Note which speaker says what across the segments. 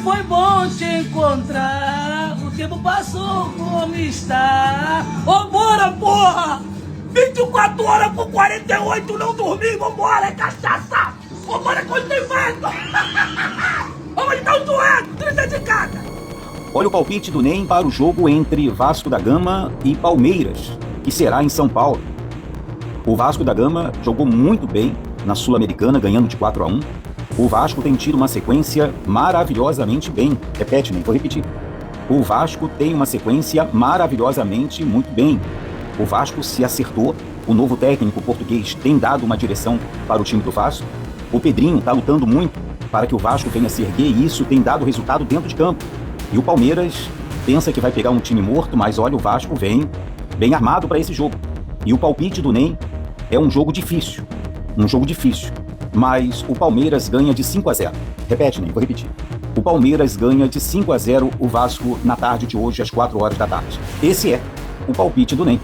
Speaker 1: Foi bom te encontrar, o tempo passou como está. Ô, bora, porra! 24 horas por 48, não dormi, vambora, é cachaça! Vambora, quando tem vento! Vamos dar um dueto, 30 de cada!
Speaker 2: Olha o palpite do NEM para o jogo entre Vasco da Gama e Palmeiras, que será em São Paulo. O Vasco da Gama jogou muito bem na Sul-Americana, ganhando de 4-1. O Vasco tem tido uma sequência maravilhosamente bem. Repete, nem vou repetir. O Vasco tem uma sequência maravilhosamente muito bem. O Vasco se acertou. O novo técnico português tem dado uma direção para o time do Vasco. O Pedrinho está lutando muito para que o Vasco venha se erguer e isso tem dado resultado dentro de campo. E o Palmeiras pensa que vai pegar um time morto, mas olha, o Vasco vem bem armado para esse jogo. E o palpite do NEM é um jogo difícil. Um jogo difícil. Mas o Palmeiras ganha de 5-0. Repete, nem vou repetir. O Palmeiras ganha de 5-0 o Vasco na tarde de hoje, às 4 horas da tarde. Esse é o palpite do NEM.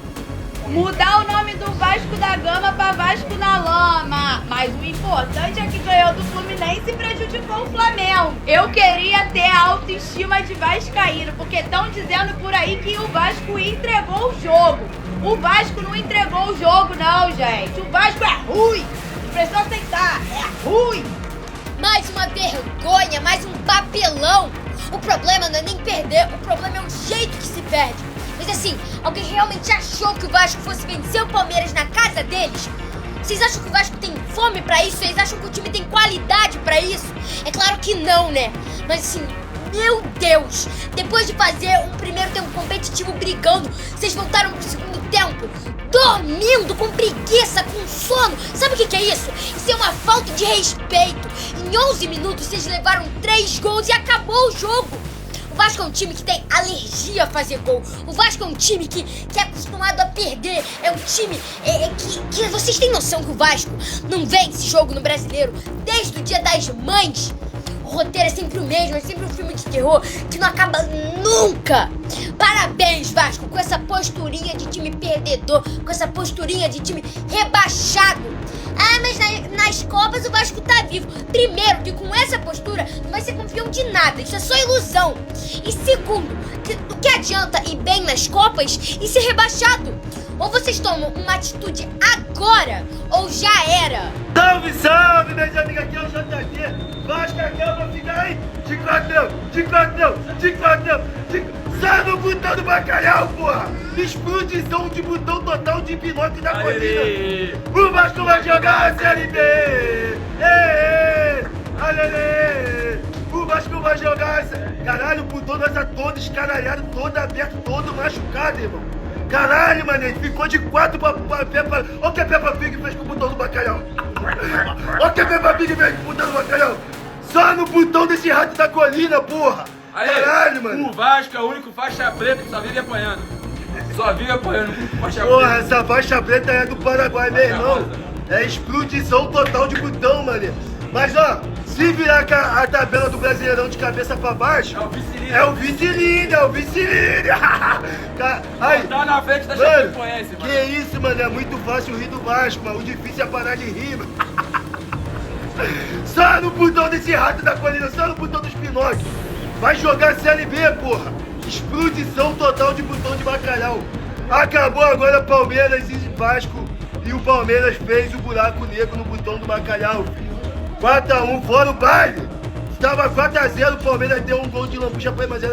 Speaker 3: Mudar o nome do Vasco da Gama para Vasco na Lama. Mas o importante é que ganhou do Fluminense e prejudicou o Flamengo. Eu queria ter a autoestima de vascaíno, porque estão dizendo por aí que o Vasco entregou o jogo. O Vasco não entregou o jogo não, gente. O Vasco é ruim. Precisa aceitar, é ruim.
Speaker 4: Mais uma vergonha, mais um papelão. O problema não é nem perder, o problema é o jeito que se perde. Mas assim, alguém realmente achou que o Vasco fosse vencer o Palmeiras na casa deles? Vocês acham que o Vasco tem fome pra isso? Vocês acham que o time tem qualidade pra isso? É claro que não, né? Mas assim, meu Deus! Depois de fazer um primeiro tempo competitivo brigando, vocês voltaram pro segundo tempo dormindo, com preguiça, com sono. Sabe o que é isso? Isso é uma falta de respeito. Em 11 minutos vocês levaram 3 gols e acabou o jogo. O Vasco é um time que tem alergia a fazer gol. O Vasco é um time que é acostumado a perder. É um time que vocês têm noção que o Vasco não vence jogo no Brasileiro desde o Dia das Mães. O roteiro é sempre o mesmo, é sempre um filme de terror que não acaba nunca. Parabéns, Vasco, com essa posturinha de time perdedor, com essa posturinha de time rebaixado. Ah, mas nas Copas o Vasco tá vivo. Primeiro, que com essa postura não vai ser campeão de nada, isso é só ilusão. E segundo, o que adianta ir bem nas Copas e ser rebaixado? Ou vocês tomam uma atitude agora, ou já era.
Speaker 5: Salve, salve, meus amigos, aqui é o JT. Vasco aqui, eu vou ficar aí de quadrão, de quadrão, de quadrão, sai no botão do bacalhau, porra! Explosão de botão total de Pinóquio da colina. O Vasco vai jogar a Série B. O Vasco vai jogar essa... Caralho, o botão dessa todo escaralhado, todo aberto, todo machucado, irmão. Caralho, mano, ele ficou de 4 pra Peppa... Olha o que a Peppa Pig fez com o botão do bacalhau. Olha o que a Peppa Pig fez com o botão do bacalhau. Só no botão desse rato da colina, porra.
Speaker 6: Aí,
Speaker 5: caralho, mano.
Speaker 6: O Vasco é o único faixa preta que só vive apanhando. Só vive apanhando, faixa preta.
Speaker 5: Porra, essa faixa preta é do Paraguai, meu irmão. É explosão total de botão, mano. Mas, ó, se virar a tabela do Brasileirão de cabeça pra baixo... É o vice-líder, é o vice-líder. Aí,
Speaker 6: tá na frente da Chapecoense, mano.
Speaker 5: Que isso, mano, é muito fácil rir do Vasco, mano. O difícil é parar de rir, mano. Só no botão desse rato da colina, só no botão dos Pinóquios. Vai jogar Série B, porra. Explosão total de botão de bacalhau. Acabou agora Palmeiras e Vasco. E o Palmeiras fez o buraco negro no botão do bacalhau. 4-1, fora o baile. Estava 4-0, o Palmeiras deu um gol de lambuja pra ele, mas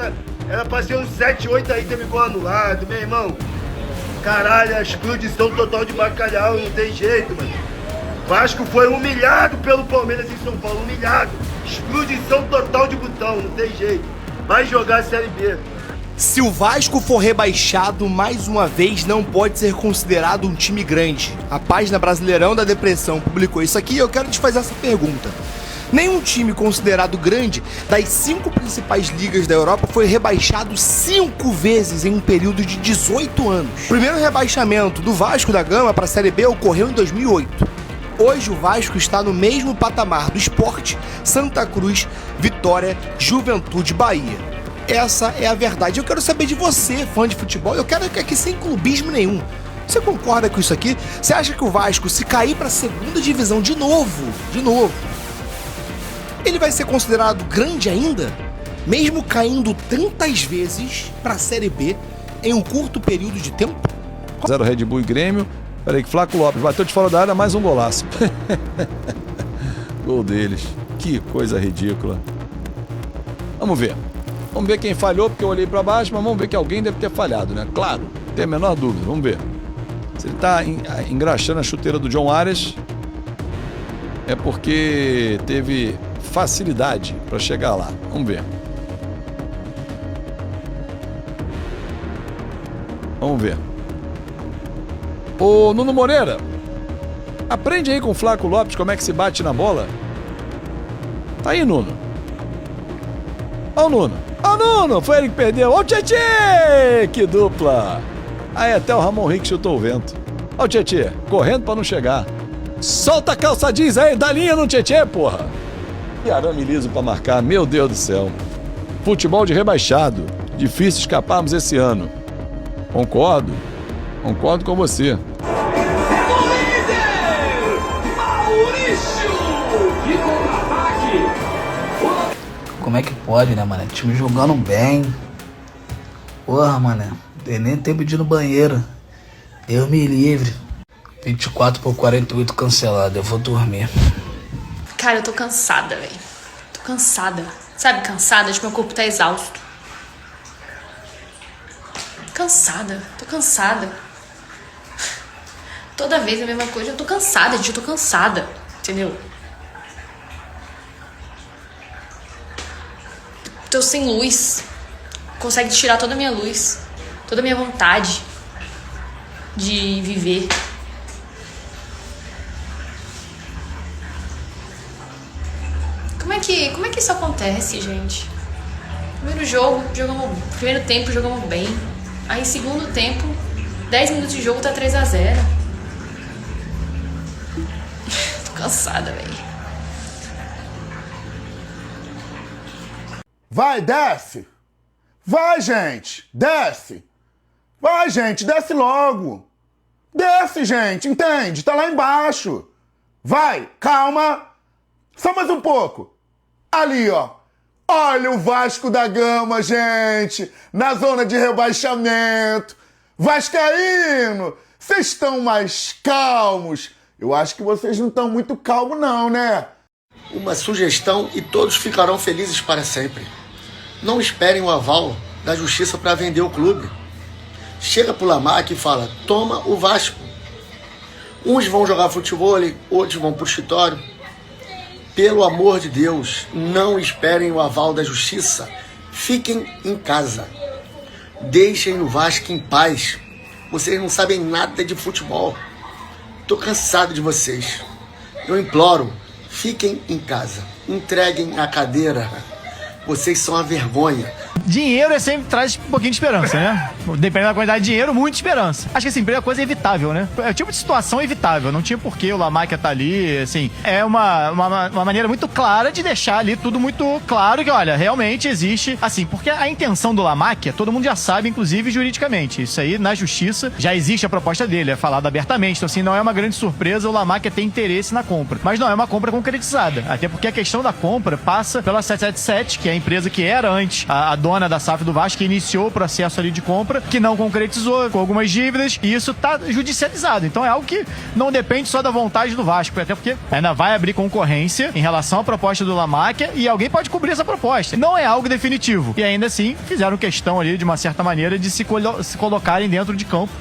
Speaker 5: era pra ser um 7-8 aí, teve gol anulado, meu irmão. Caralho, a explosão total de bacalhau, não tem jeito, mano. Vasco foi humilhado pelo Palmeiras em São Paulo, humilhado. Explosão total de botão, não tem jeito. Vai jogar a Série B.
Speaker 7: Se o Vasco for rebaixado, mais uma vez não pode ser considerado um time grande. A página Brasileirão da Depressão publicou isso aqui e eu quero te fazer essa pergunta. Nenhum time considerado grande das 5 principais ligas da Europa foi rebaixado 5 vezes em um período de 18 anos. O primeiro rebaixamento do Vasco da Gama para a Série B ocorreu em 2008. Hoje o Vasco está no mesmo patamar do Sport, Santa Cruz, Vitória, Juventude, Bahia. Essa é a verdade. Eu quero saber de você, fã de futebol, eu quero que aqui sem clubismo nenhum. Você concorda com isso aqui? Você acha que o Vasco, se cair pra segunda divisão de novo, ele vai ser considerado grande ainda? Mesmo caindo tantas vezes pra Série B em um curto período de tempo?
Speaker 8: 0 Red Bull e Grêmio. Peraí que Flaco Lopes bateu de fora da área, mais um golaço. Gol deles. Que coisa ridícula. Vamos ver. Vamos ver quem falhou, porque eu olhei pra baixo, mas vamos ver que alguém deve ter falhado, né? Claro, não tem a menor dúvida. Vamos ver. Se ele tá engraxando a chuteira do John Arias, é porque teve facilidade pra chegar lá. Vamos ver. Vamos ver. Ô, Nuno Moreira, aprende aí com o Flaco Lopes como é que se bate na bola. Tá aí, Nuno. Ó o Nuno. Ó o Nuno, foi ele que perdeu. Ó o Tietê, que dupla. Aí até o Ramon Henrique chutou o vento. Ó o Tietê, correndo pra não chegar. Solta a calça jeans aí, dá linha no Tietê, porra. E arame liso pra marcar, meu Deus do céu. Futebol de rebaixado. Difícil escaparmos esse ano. Concordo com você.
Speaker 1: Como é que pode, né, mano? Time jogando bem. Porra, mano. Tem nem tempo de ir no banheiro. Deus me livre. 24/48 cancelado. Eu vou dormir.
Speaker 9: Cara, eu tô cansada, velho. Tô cansada. Sabe, cansada? Acho que meu corpo tá exausto. Cansada. Tô cansada. Toda vez a mesma coisa. Eu tô cansada, gente. Eu tô cansada. Entendeu? Tô sem luz. Consegue tirar toda a minha luz. Toda a minha vontade de viver. Como é que isso acontece, gente? Primeiro tempo jogamos bem. Aí segundo tempo, 10 minutos de jogo tá 3-0. Tô cansada, velho.
Speaker 5: Vai, desce! Vai, gente! Desce! Vai, gente, desce logo! Desce, gente, entende? Tá lá embaixo! Vai, calma! Só mais um pouco! Ali, ó! Olha o Vasco da Gama, gente! Na zona de rebaixamento! Vascaíno! Vocês estão mais calmos? Eu acho que vocês não estão muito calmos não, né?
Speaker 10: Uma sugestão e todos ficarão felizes para sempre. Não esperem o aval da justiça para vender o clube. Chega pro Lamarck e fala, toma o Vasco. Uns vão jogar futebol, outros vão pro escritório. Pelo amor de Deus, não esperem o aval da justiça. Fiquem em casa. Deixem o Vasco em paz. Vocês não sabem nada de futebol. Tô cansado de vocês. Eu imploro, fiquem em casa. Entreguem a cadeira. Vocês são a vergonha.
Speaker 11: Dinheiro sempre traz um pouquinho de esperança, né? Dependendo da quantidade de dinheiro, muita esperança. Acho que assim, primeira coisa é evitável, né? É o tipo de situação evitável. Não tinha porquê o Lamarck estar ali, assim. É uma maneira muito clara de deixar ali tudo muito claro que, olha, realmente existe, assim, porque a intenção do Lamarck, todo mundo já sabe, inclusive juridicamente. Isso aí, na justiça, já existe a proposta dele, é falado abertamente. Então, assim, não é uma grande surpresa o Lamarck ter interesse na compra. Mas não é uma compra concretizada. Até porque a questão da compra passa pela 777, que é a empresa que era antes a dona da SAF do Vasco, que iniciou o processo ali de compra, que não concretizou, com algumas dívidas, e isso tá judicializado. Então é algo que não depende só da vontade do Vasco, até porque ainda vai abrir concorrência em relação à proposta do Lamarck e alguém pode cobrir essa proposta. Não é algo definitivo. E ainda assim, fizeram questão ali, de uma certa maneira, de se colocarem dentro de campo.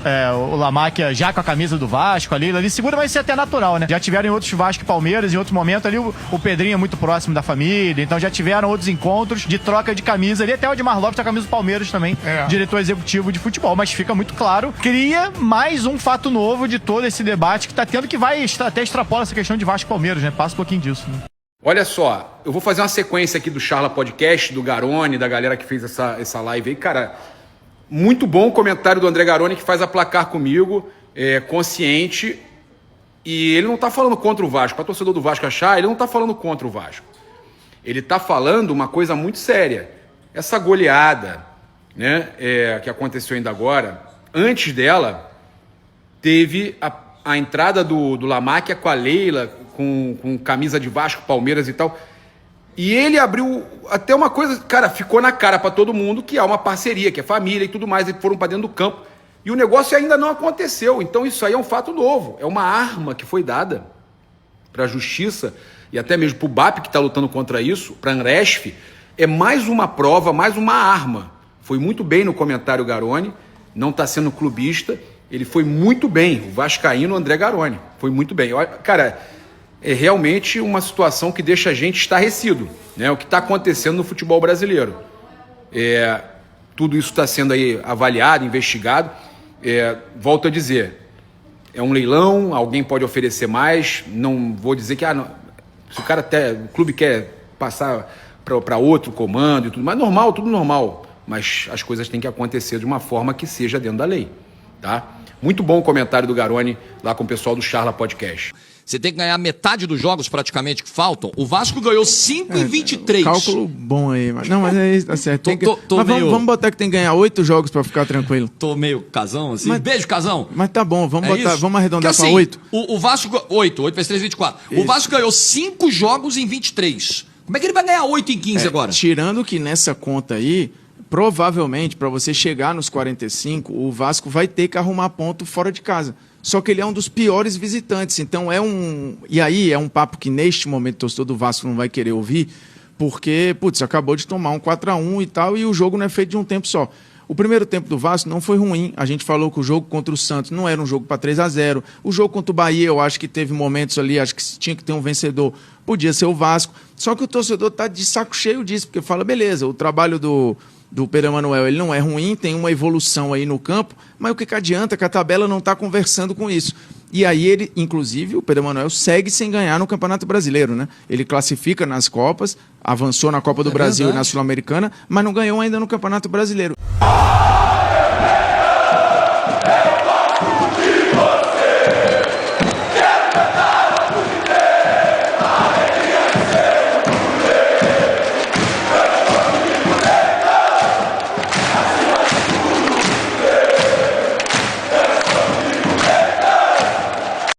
Speaker 11: O Lamarck já com a camisa do Vasco ali segura, mas isso é até natural, né? Já tiveram em outros Vasco e Palmeiras, em outros momentos ali, o Pedrinho é muito próximo da família, então já tiveram outros encontros de troca de camisa ali, até o Edmar Lopes tá com a camisa do Palmeiras também, diretor executivo de futebol, mas fica muito claro, cria mais um fato novo de todo esse debate que tá tendo, que vai até extrapola essa questão de Vasco e Palmeiras, né? Passa um pouquinho disso, né?
Speaker 6: Olha só, eu vou fazer uma sequência aqui do Charla Podcast, do Garone, da galera que fez essa live aí. Cara, muito bom o comentário do André Garone, que faz a placar comigo, consciente, e ele não tá falando contra o Vasco. Para torcedor do Vasco achar, ele não tá falando contra o Vasco. Ele tá falando uma coisa muito séria. Essa goleada, né, que aconteceu ainda agora, antes dela, teve a entrada do Lamáquia com a Leila, com camisa de Vasco, Palmeiras e tal. E ele abriu até uma coisa, cara, ficou na cara para todo mundo que há uma parceria, que é família e tudo mais, e foram para dentro do campo. E o negócio ainda não aconteceu, então isso aí é um fato novo, é uma arma que foi dada para a justiça e até mesmo para o BAP, que está lutando contra isso, para a Anresf, é mais uma prova, mais uma arma. Foi muito bem no comentário Garoni, não está sendo clubista, ele foi muito bem, o vascaíno André Garoni, foi muito bem. Cara, é realmente uma situação que deixa a gente estarrecido, né? O que está acontecendo no futebol brasileiro. Tudo isso está sendo aí avaliado, investigado. Volto a dizer, é um leilão, alguém pode oferecer mais, não vou dizer que se o clube quer passar para outro comando e tudo mais, normal, tudo normal, mas as coisas têm que acontecer de uma forma que seja dentro da lei, tá? Muito bom o comentário do Garoni lá com o pessoal do Charla Podcast.
Speaker 12: Você tem que ganhar metade dos jogos praticamente que faltam. O Vasco ganhou 5 em 23.
Speaker 13: Cálculo bom aí, mas não, mas é isso, tá certo.
Speaker 12: Mas
Speaker 13: vamos botar que tem que ganhar 8 jogos pra ficar tranquilo.
Speaker 12: Tô meio casão assim. Beijo, casão.
Speaker 13: Mas tá bom, vamos arredondar
Speaker 12: assim,
Speaker 13: pra 8.
Speaker 12: O Vasco 8 vezes 3, 24. Isso. O Vasco ganhou 5 jogos em 23. Como é que ele vai ganhar 8 em 15 agora?
Speaker 13: Tirando que nessa conta aí, provavelmente para você chegar nos 45, o Vasco vai ter que arrumar ponto fora de casa. Só que ele é um dos piores visitantes, então e aí é um papo que neste momento o torcedor do Vasco não vai querer ouvir, porque, acabou de tomar um 4-1 e tal, e o jogo não é feito de um tempo só. O primeiro tempo do Vasco não foi ruim, a gente falou que o jogo contra o Santos não era um jogo para 3-0, o jogo contra o Bahia eu acho que teve momentos ali, acho que tinha que ter um vencedor, podia ser o Vasco, só que o torcedor tá de saco cheio disso, porque fala, beleza, o trabalho do Pedro Emanuel, ele não é ruim, tem uma evolução aí no campo, mas o que adianta que a tabela não está conversando com isso. E aí ele, inclusive, o Pedro Emanuel segue sem ganhar no Campeonato Brasileiro, né? Ele classifica nas Copas, avançou na Copa do Brasil e na Sul-Americana, mas não ganhou ainda no Campeonato Brasileiro.